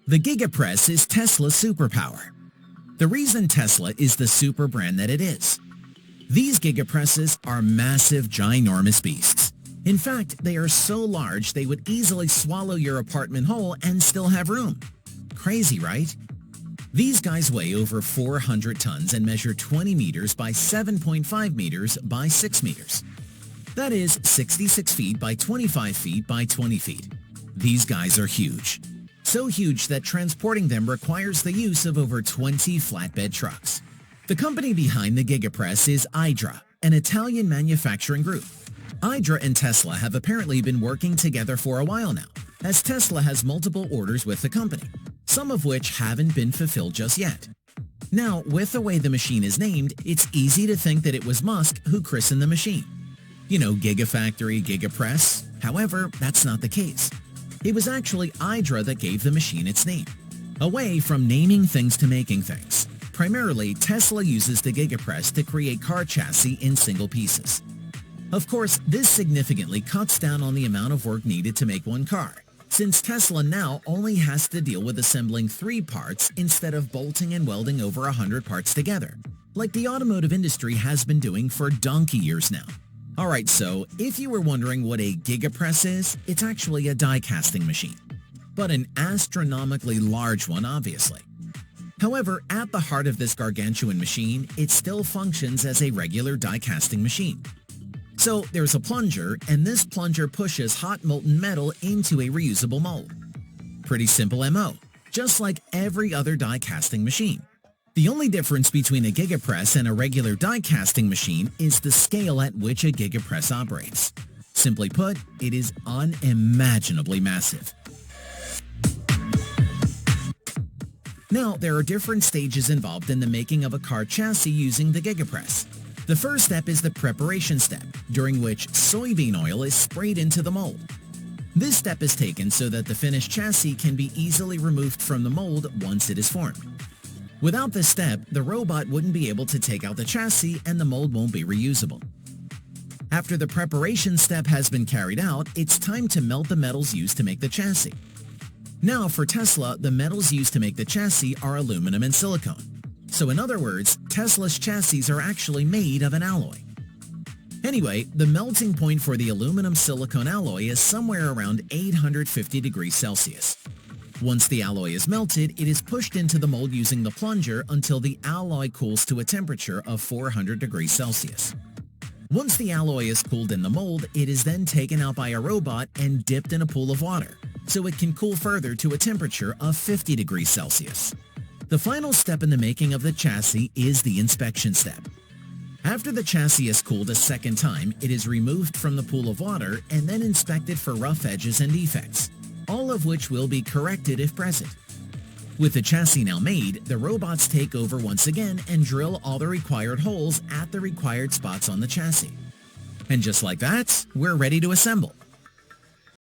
The Giga Press is Tesla's superpower. The reason Tesla is the super brand that it is. These Giga Presses are massive, ginormous beasts. In fact, they are so large they would easily swallow your apartment whole and still have room. Crazy, right? These guys weigh over 400 tons and measure 20 meters by 7.5 meters by 6 meters. That is 66 feet by 25 feet by 20 feet. These guys are huge. So huge that transporting them requires the use of over 20 flatbed trucks. The company behind the Giga Press is Hydra, an Italian manufacturing group. Hydra and Tesla have apparently been working together for a while now, as Tesla has multiple orders with the company, some of which haven't been fulfilled just yet. Now, with the way the machine is named, it's easy to think that it was Musk who christened the machine. You know, Gigafactory, Giga Press. However, that's not the case. It was actually Hydra that gave the machine its name. Away from naming things to making things. Primarily, Tesla uses the Giga Press to create car chassis in single pieces. Of course, this significantly cuts down on the amount of work needed to make one car, since Tesla now only has to deal with assembling 3 parts instead of bolting and welding over 100 parts together, like the automotive industry has been doing for donkey years now. Alright, so if you were wondering what a Giga Press is, it's actually a die casting machine, but an astronomically large one, obviously. However, at the heart of this gargantuan machine, it still functions as a regular die casting machine. So there's a plunger, and this plunger pushes hot molten metal into a reusable mold. Pretty simple MO, just like every other die casting machine. The only difference between a Giga Press and a regular die casting machine is the scale at which a Giga Press operates. Simply put, it is unimaginably massive. Now, there are different stages involved in the making of a car chassis using the Giga Press. The first step is the preparation step, during which soybean oil is sprayed into the mold. This step is taken so that the finished chassis can be easily removed from the mold once it is formed. Without this step, the robot wouldn't be able to take out the chassis and the mold won't be reusable. After the preparation step has been carried out, it's time to melt the metals used to make the chassis. Now for Tesla, the metals used to make the chassis are aluminum and silicone. So in other words, Tesla's chassis are actually made of an alloy. Anyway, the melting point for the aluminum-silicone alloy is somewhere around 850 degrees Celsius. Once the alloy is melted, it is pushed into the mold using the plunger until the alloy cools to a temperature of 400 degrees Celsius. Once the alloy is cooled in the mold, it is then taken out by a robot and dipped in a pool of water, so it can cool further to a temperature of 50 degrees Celsius. The final step in the making of the chassis is the inspection step. After the chassis is cooled a second time, it is removed from the pool of water and then inspected for rough edges and defects, all of which will be corrected if present. With the chassis now made, the robots take over once again and drill all the required holes at the required spots on the chassis. And just like that, we're ready to assemble.